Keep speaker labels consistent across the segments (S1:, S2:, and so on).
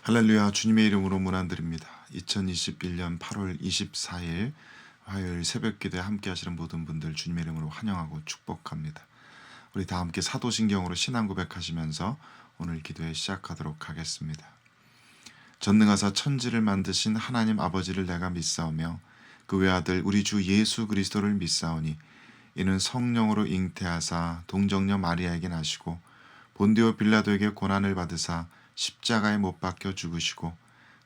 S1: 할렐루야. 주님의 이름으로 문안드립니다. 2021년 8월 24일 화요일 새벽기도에 함께 하시는 모든 분들 주님의 이름으로 환영하고 축복합니다. 우리 다 함께 사도신경으로 신앙 고백하시면서 오늘 기도에 시작하도록 하겠습니다. 전능하사 천지를 만드신 하나님 아버지를 내가 믿사오며 그 외아들 우리 주 예수 그리스도를 믿사오니 이는 성령으로 잉태하사 동정녀 마리아에게 나시고 본디오 빌라도에게 고난을 받으사 십자가에 못 박혀 죽으시고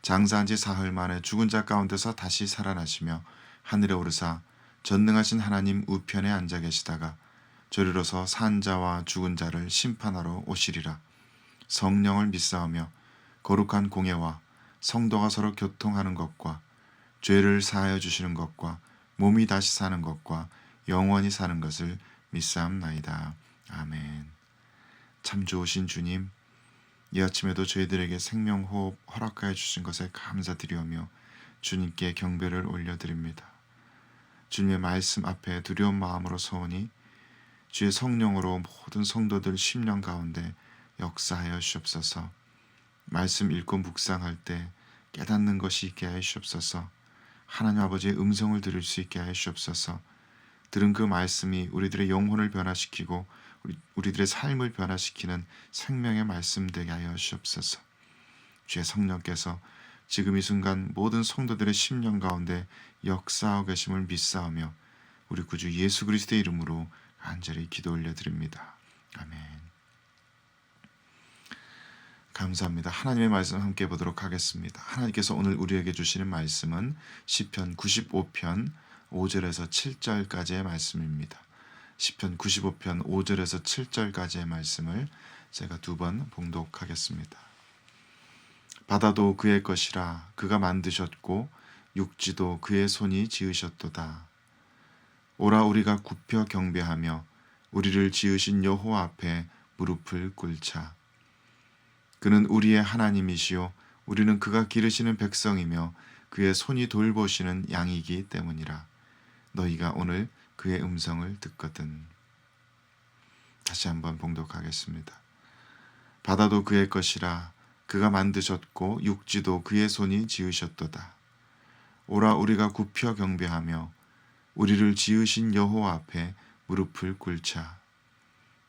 S1: 장사한 지 사흘 만에 죽은 자 가운데서 다시 살아나시며 하늘에 오르사 전능하신 하나님 우편에 앉아 계시다가 저리로서 산 자와 죽은 자를 심판하러 오시리라. 성령을 믿사오며 거룩한 공예와 성도가 서로 교통하는 것과 죄를 사하여 주시는 것과 몸이 다시 사는 것과 영원히 사는 것을 믿사옵나이다. 아멘. 참 좋으신 주님, 이 아침에도 저희들에게 생명호흡 허락하여 주신 것에 감사드리오며 주님께 경배를 올려드립니다. 주님의 말씀 앞에 두려운 마음으로 서오니 주의 성령으로 모든 성도들 심령 가운데 역사하여 주옵소서. 말씀 읽고 묵상할 때 깨닫는 것이 있게 하여 주옵소서. 하나님 아버지의 음성을 들을 수 있게 하여 주옵소서. 들은 그 말씀이 우리들의 영혼을 변화시키고 우리들의 삶을 변화시키는 생명의 말씀 되게 하여 주옵소서. 주의 성령께서 지금 이 순간 모든 성도들의 심령 가운데 역사하고 계심을 믿사오며 우리 구주 예수 그리스도의 이름으로 간절히 기도 올려드립니다. 아멘. 감사합니다. 하나님의 말씀 함께 보도록 하겠습니다. 하나님께서 오늘 우리에게 주시는 말씀은 시편 95편 5절에서 7절까지의 말씀입니다. 시편 95편 5절에서 7절까지의 말씀을 제가 두 번 봉독하겠습니다. 바다도 그의 것이라 그가 만드셨고 육지도 그의 손이 지으셨도다. 오라 우리가 굽혀 경배하며 우리를 지으신 여호와 앞에 무릎을 꿇자. 그는 우리의 하나님이시요 우리는 그가 기르시는 백성이며 그의 손이 돌보시는 양이기 때문이라. 너희가 오늘 그의 음성을 듣거든. 다시 한번 봉독하겠습니다. 바다도 그의 것이라 그가 만드셨고 육지도 그의 손이 지으셨도다. 오라 우리가 굽혀 경배하며 우리를 지으신 여호와 앞에 무릎을 꿇자.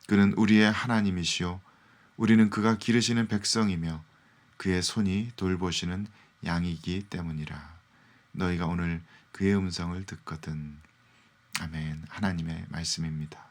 S1: 그는 우리의 하나님이시요 우리는 그가 기르시는 백성이며 그의 손이 돌보시는 양이기 때문이라. 너희가 오늘 그의 음성을 듣거든. 아멘. 하나님의 말씀입니다.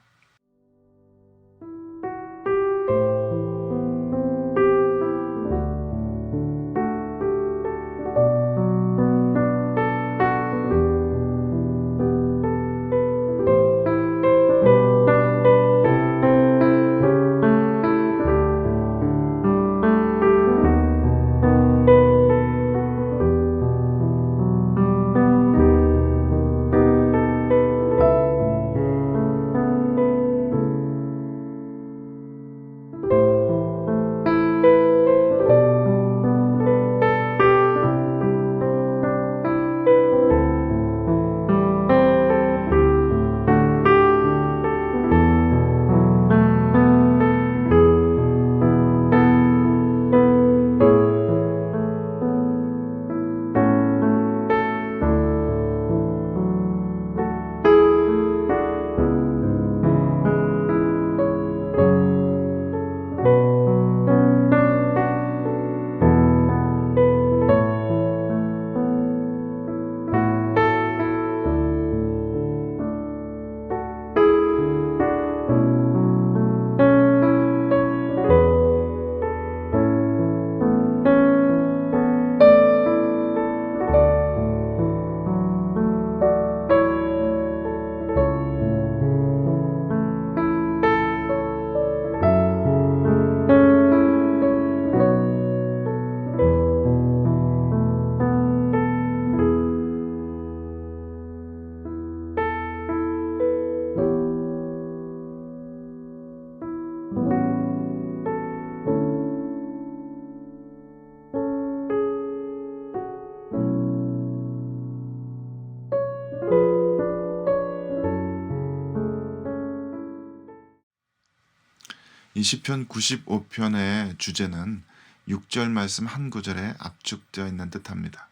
S1: 이 시편 95편의 주제는 6절 말씀 한 구절에 압축되어 있는 듯합니다.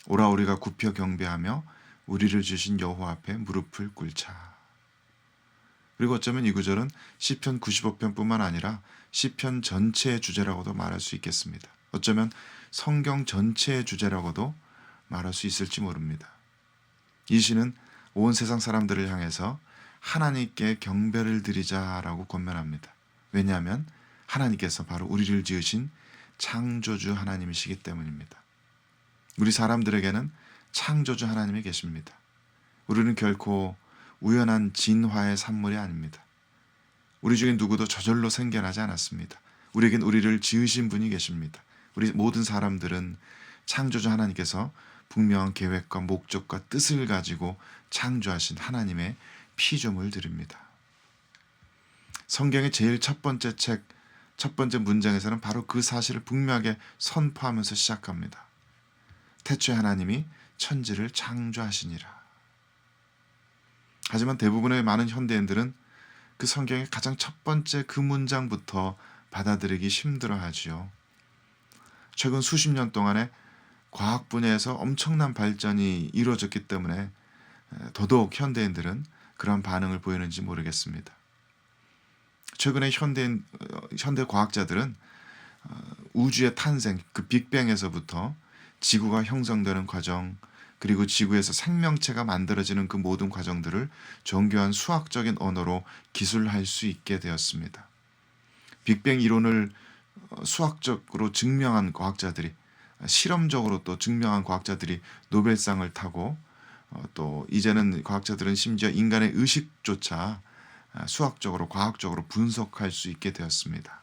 S1: 오라 우리가 굽혀 경배하며 우리를 주신 여호와 앞에 무릎을 꿇자. 그리고 어쩌면 이 구절은 시편 95편뿐만 아니라 시편 전체의 주제라고도 말할 수 있겠습니다. 어쩌면 성경 전체의 주제라고도 말할 수 있을지 모릅니다. 이 시는 온 세상 사람들을 향해서 하나님께 경배를 드리자라고 권면합니다. 왜냐하면 하나님께서 바로 우리를 지으신 창조주 하나님이시기 때문입니다. 우리 사람들에게는 창조주 하나님이 계십니다. 우리는 결코 우연한 진화의 산물이 아닙니다. 우리 중에 누구도 저절로 생겨나지 않았습니다. 우리에겐 우리를 지으신 분이 계십니다. 우리 모든 사람들은 창조주 하나님께서 분명한 계획과 목적과 뜻을 가지고 창조하신 하나님의 피조물들입니다. 성경의 제일 첫 번째 문장에서는 바로 그 사실을 분명하게 선포하면서 시작합니다. 태초에 하나님이 천지를 창조하시니라. 하지만 대부분의 많은 현대인들은 그 성경의 가장 첫 번째 그 문장부터 받아들이기 힘들어하지요. 최근 수십 년 동안에 과학 분야에서 엄청난 발전이 이루어졌기 때문에 더더욱 현대인들은 그런 반응을 보이는지 모르겠습니다. 최근에 현대 과학자들은 우주의 탄생, 그 빅뱅에서부터 지구가 형성되는 과정, 그리고 지구에서 생명체가 만들어지는 그 모든 과정들을 정교한 수학적인 언어로 기술할 수 있게 되었습니다. 빅뱅 이론을 수학적으로 증명한 과학자들이, 실험적으로 또 증명한 과학자들이 노벨상을 타고, 또 이제는 과학자들은 심지어 인간의 의식조차 수학적으로 과학적으로 분석할 수 있게 되었습니다.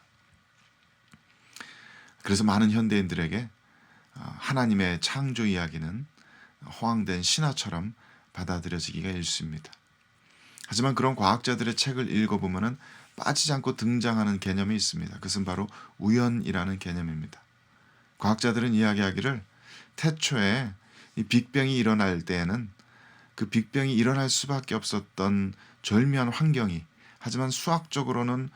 S1: 그래서 많은 현대인들에게 하나님의 창조 이야기는 허황된 신화처럼 받아들여지기가 일쑤입니다. 하지만 그런 과학자들의 책을 읽어보면 빠지지 않고 등장하는 개념이 있습니다. 그것은 바로 우연이라는 개념입니다. 과학자들은 이야기하기를 태초에 이 빅뱅이 일어날 때에는 그 빅뱅이 일어날 수밖에 없었던 절묘한 환경이, 하지만 수학적으로는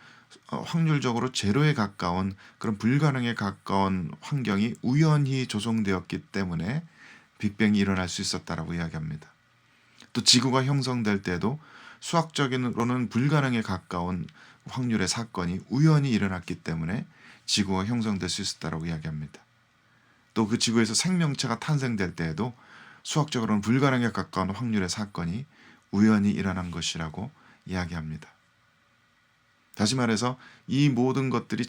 S1: 확률적으로 제로에 가까운 그런 불가능에 가까운 환경이 우연히 조성되었기 때문에 빅뱅이 일어날 수 있었다라고 이야기합니다. 또 지구가 형성될 때도 수학적으로는 불가능에 가까운 확률의 사건이 우연히 일어났기 때문에 지구가 형성될 수 있었다라고 이야기합니다. 또 그 지구에서 생명체가 탄생될 때에도 수학적으로는 불가능에 가까운 확률의 사건이 우연히 일어난 것이라고 이야기합니다. 다시 말해서 이 모든 것들이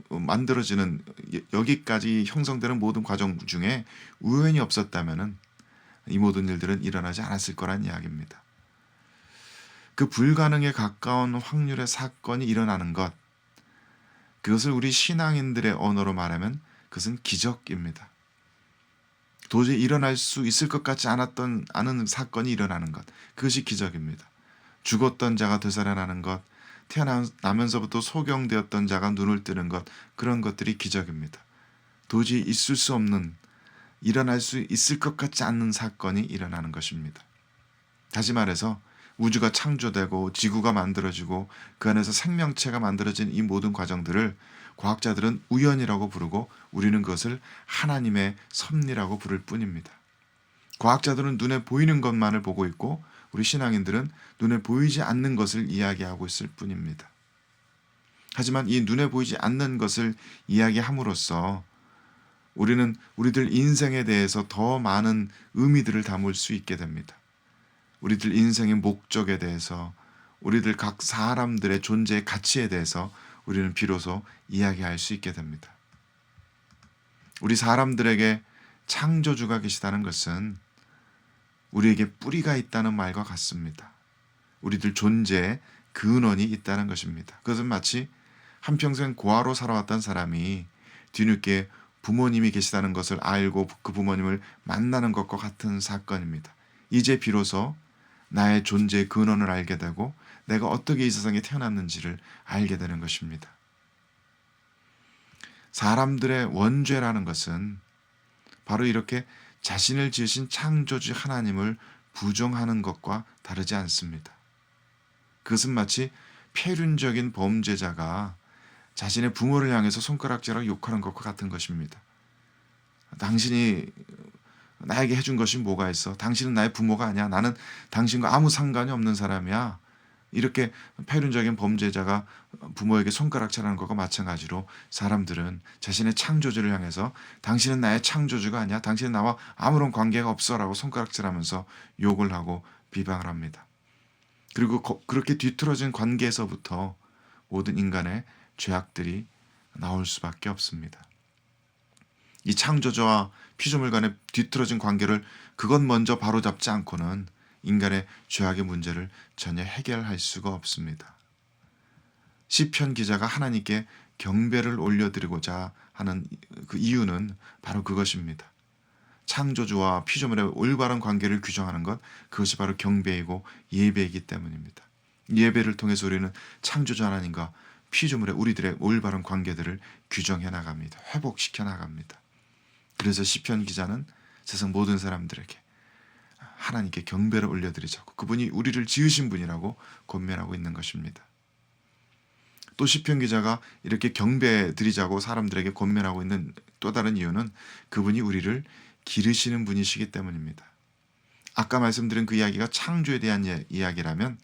S1: 만들어지는, 여기까지 형성되는 모든 과정 중에 우연이 없었다면 이 모든 일들은 일어나지 않았을 거란 이야기입니다. 그 불가능에 가까운 확률의 사건이 일어나는 것, 그것을 우리 신앙인들의 언어로 말하면 그것은 기적입니다. 도저히 일어날 수 있을 것 같지 않은 사건이 일어나는 것, 그것이 기적입니다. 죽었던 자가 되살아나는 것, 태어나면서부터 소경되었던 자가 눈을 뜨는 것, 그런 것들이 기적입니다. 도저히 있을 수 없는, 일어날 수 있을 것 같지 않은 사건이 일어나는 것입니다. 다시 말해서 우주가 창조되고 지구가 만들어지고 그 안에서 생명체가 만들어진 이 모든 과정들을 과학자들은 우연이라고 부르고 우리는 그것을 하나님의 섭리라고 부를 뿐입니다. 과학자들은 눈에 보이는 것만을 보고 있고 우리 신앙인들은 눈에 보이지 않는 것을 이야기하고 있을 뿐입니다. 하지만 이 눈에 보이지 않는 것을 이야기함으로써 우리는 우리들 인생에 대해서 더 많은 의미들을 담을 수 있게 됩니다. 우리들 인생의 목적에 대해서, 우리들 각 사람들의 존재의 가치에 대해서 우리는 비로소 이야기할 수 있게 됩니다. 우리 사람들에게 창조주가 계시다는 것은 우리에게 뿌리가 있다는 말과 같습니다. 우리들 존재에 근원이 있다는 것입니다. 그것은 마치 한평생 고아로 살아왔던 사람이 뒤늦게 부모님이 계시다는 것을 알고 그 부모님을 만나는 것과 같은 사건입니다. 이제 비로소 나의 존재의 근원을 알게 되고 내가 어떻게 이 세상에 태어났는지를 알게 되는 것입니다. 사람들의 원죄라는 것은 바로 이렇게 자신을 지으신 창조주 하나님을 부정하는 것과 다르지 않습니다. 그것은 마치 폐륜적인 범죄자가 자신의 부모를 향해서 손가락질하고 욕하는 것과 같은 것입니다. 당신이 나에게 해준 것이 뭐가 있어? 당신은 나의 부모가 아니야. 나는 당신과 아무 상관이 없는 사람이야. 이렇게 패륜적인 범죄자가 부모에게 손가락질하는 것과 마찬가지로 사람들은 자신의 창조주를 향해서 당신은 나의 창조주가 아니야. 당신은 나와 아무런 관계가 없어라고 손가락질하면서 욕을 하고 비방을 합니다. 그리고 그렇게 뒤틀어진 관계에서부터 모든 인간의 죄악들이 나올 수밖에 없습니다. 이 창조주와 피조물 간의 뒤틀어진 관계를 그것 먼저 바로잡지 않고는 인간의 죄악의 문제를 전혀 해결할 수가 없습니다. 시편 기자가 하나님께 경배를 올려드리고자 하는 그 이유는 바로 그것입니다. 창조주와 피조물의 올바른 관계를 규정하는 것, 그것이 바로 경배이고 예배이기 때문입니다. 예배를 통해서 우리는 창조주 하나님과 피조물의 우리들의 올바른 관계들을 규정해 나갑니다. 회복시켜 나갑니다. 그래서 시편 기자는 세상 모든 사람들에게 하나님께 경배를 올려드리자고, 그분이 우리를 지으신 분이라고 권면하고 있는 것입니다. 또 시편 기자가 이렇게 경배 드리자고 사람들에게 권면하고 있는 또 다른 이유는 그분이 우리를 기르시는 분이시기 때문입니다. 아까 말씀드린 그 이야기가 창조에 대한 이야기라면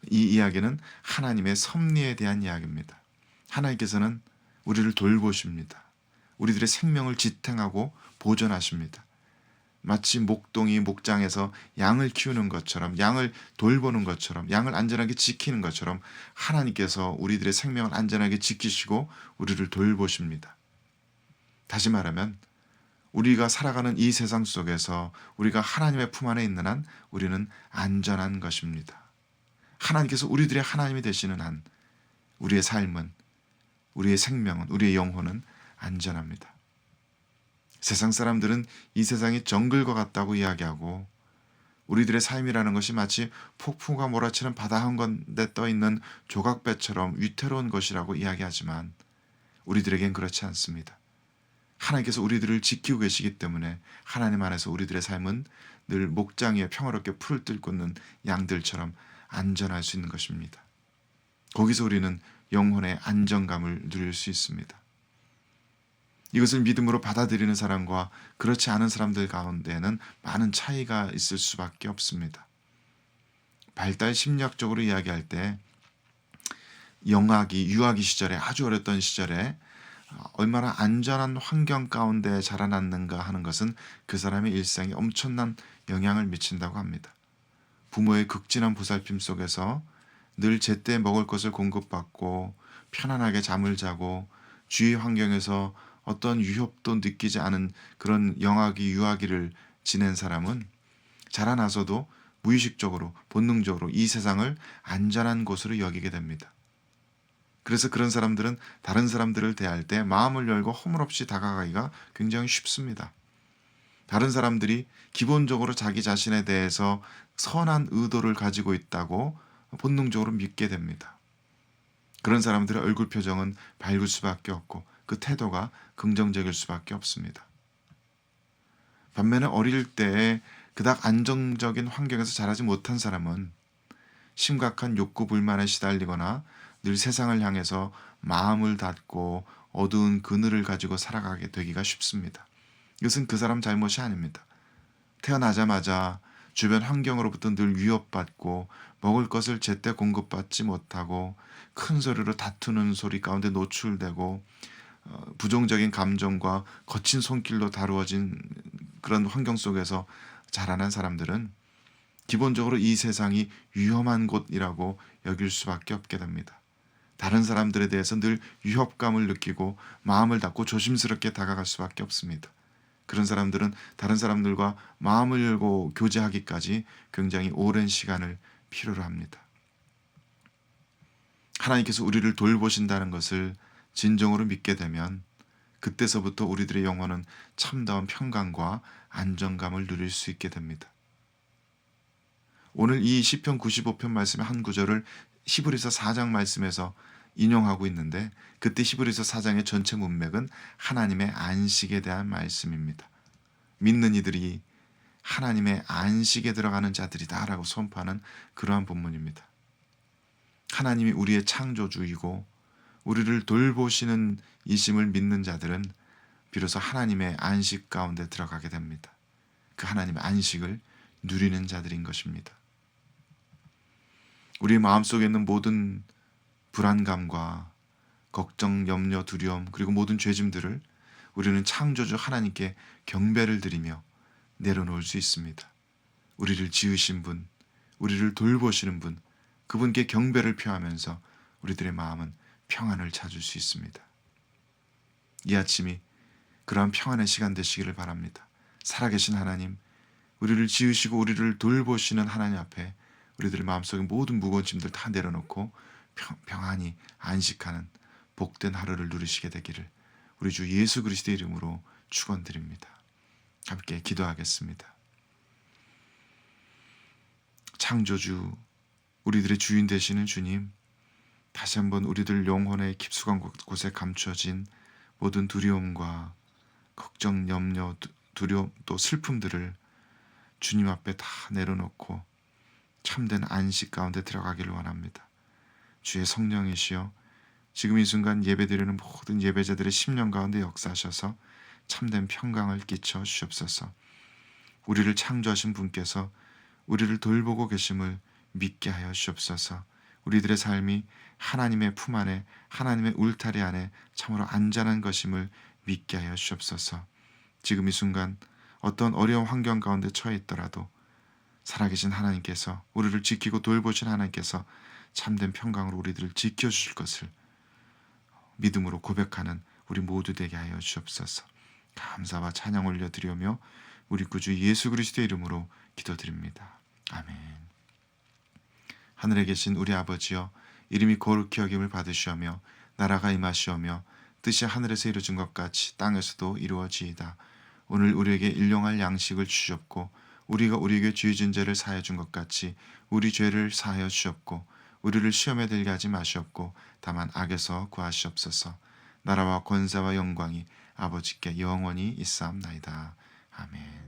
S1: 이 이야기는 하나님의 섭리에 대한 이야기입니다. 하나님께서는 우리를 돌보십니다. 우리들의 생명을 지탱하고 보존하십니다. 마치 목동이 목장에서 양을 키우는 것처럼, 양을 돌보는 것처럼, 양을 안전하게 지키는 것처럼 하나님께서 우리들의 생명을 안전하게 지키시고 우리를 돌보십니다. 다시 말하면 우리가 살아가는 이 세상 속에서 우리가 하나님의 품 안에 있는 한 우리는 안전한 것입니다. 하나님께서 우리들의 하나님이 되시는 한 우리의 삶은, 우리의 생명은, 우리의 영혼은 안전합니다. 세상 사람들은 이 세상이 정글과 같다고 이야기하고 우리들의 삶이라는 것이 마치 폭풍과 몰아치는 바다 한가운데 떠있는 조각배처럼 위태로운 것이라고 이야기하지만 우리들에겐 그렇지 않습니다. 하나님께서 우리들을 지키고 계시기 때문에 하나님 안에서 우리들의 삶은 늘 목장 위에 평화롭게 풀을 뜯고 있는 양들처럼 안전할 수 있는 것입니다. 거기서 우리는 영혼의 안정감을 누릴 수 있습니다. 이것을 믿음으로 받아들이는 사람과 그렇지 않은 사람들 가운데는 많은 차이가 있을 수밖에 없습니다. 발달 심리학적으로 이야기할 때 유아기 시절에, 아주 어렸던 시절에 얼마나 안전한 환경 가운데 자라났는가 하는 것은 그 사람의 일상에 엄청난 영향을 미친다고 합니다. 부모의 극진한 보살핌 속에서 늘 제때 먹을 것을 공급받고 편안하게 잠을 자고 주위 환경에서 어떤 위협도 느끼지 않은 그런 유아기를 지낸 사람은 자라나서도 무의식적으로, 본능적으로 이 세상을 안전한 곳으로 여기게 됩니다. 그래서 그런 사람들은 다른 사람들을 대할 때 마음을 열고 허물없이 다가가기가 굉장히 쉽습니다. 다른 사람들이 기본적으로 자기 자신에 대해서 선한 의도를 가지고 있다고 본능적으로 믿게 됩니다. 그런 사람들의 얼굴 표정은 밝을 수밖에 없고 그 태도가 긍정적일 수밖에 없습니다. 반면에 어릴 때에 그닥 안정적인 환경에서 자라지 못한 사람은 심각한 욕구 불만에 시달리거나 늘 세상을 향해서 마음을 닫고 어두운 그늘을 가지고 살아가게 되기가 쉽습니다. 이것은 그 사람 잘못이 아닙니다. 태어나자마자 주변 환경으로부터 늘 위협받고 먹을 것을 제때 공급받지 못하고 큰 소리로 다투는 소리 가운데 노출되고 부정적인 감정과 거친 손길로 다루어진 그런 환경 속에서 자라난 사람들은 기본적으로 이 세상이 위험한 곳이라고 여길 수밖에 없게 됩니다. 다른 사람들에 대해서 늘 위협감을 느끼고 마음을 닫고 조심스럽게 다가갈 수밖에 없습니다. 그런 사람들은 다른 사람들과 마음을 열고 교제하기까지 굉장히 오랜 시간을 필요로 합니다. 하나님께서 우리를 돌보신다는 것을 진정으로 믿게 되면 그때서부터 우리들의 영혼은 참다운 평강과 안정감을 누릴 수 있게 됩니다. 오늘 이 시편 95편 말씀의 한 구절을 히브리서 4장 말씀에서 인용하고 있는데 그때 히브리서 4장의 전체 문맥은 하나님의 안식에 대한 말씀입니다. 믿는 이들이 하나님의 안식에 들어가는 자들이다라고 선포하는 그러한 본문입니다. 하나님이 우리의 창조주이고 우리를 돌보시는 이심을 믿는 자들은 비로소 하나님의 안식 가운데 들어가게 됩니다. 그 하나님의 안식을 누리는 자들인 것입니다. 우리 마음속에 있는 모든 불안감과 걱정, 염려, 두려움, 그리고 모든 죄짐들을 우리는 창조주 하나님께 경배를 드리며 내려놓을 수 있습니다. 우리를 지으신 분, 우리를 돌보시는 분, 그분께 경배를 표하면서 우리들의 마음은 평안을 찾을 수 있습니다. 이 아침이 그러한 평안의 시간 되시기를 바랍니다. 살아계신 하나님, 우리를 지으시고 우리를 돌보시는 하나님 앞에 우리들의 마음속에 모든 무거운 짐들 다 내려놓고 평안히 안식하는 복된 하루를 누리시게 되기를 우리 주 예수 그리스도의 이름으로 축원드립니다. 함께 기도하겠습니다. 창조주, 우리들의 주인 되시는 주님, 다시 한번 우리들 영혼의 깊숙한 곳에 감춰진 모든 두려움과 걱정, 염려, 두려움, 또 슬픔들을 주님 앞에 다 내려놓고 참된 안식 가운데 들어가기를 원합니다. 주의 성령이시여, 지금 이 순간 예배드리는 모든 예배자들의 심령 가운데 역사하셔서 참된 평강을 끼쳐 주시옵소서. 우리를 창조하신 분께서 우리를 돌보고 계심을 믿게 하여 주옵소서. 우리들의 삶이 하나님의 품 안에, 하나님의 울타리 안에 참으로 안전한 것임을 믿게 하여 주옵소서. 지금 이 순간 어떤 어려운 환경 가운데 처해 있더라도 살아계신 하나님께서, 우리를 지키고 돌보신 하나님께서 참된 평강으로 우리들을 지켜주실 것을 믿음으로 고백하는 우리 모두 되게 하여 주옵소서. 감사와 찬양 올려드리며 우리 구주 예수 그리스도의 이름으로 기도드립니다. 아멘. 하늘에 계신 우리 아버지여, 이름이 거룩히 여김을 받으시오며 나라가 임하시오며 뜻이 하늘에서 이루어진 것 같이 땅에서도 이루어지이다. 오늘 우리에게 일용할 양식을 주셨고 우리가 우리에게 죄 진 죄를 사하여 준 것 같이 우리 죄를 사하여 주셨고 우리를 시험에 들게 하지 마시옵고 다만 악에서 구하시옵소서. 나라와 권세와 영광이 아버지께 영원히 있사옵나이다. 아멘.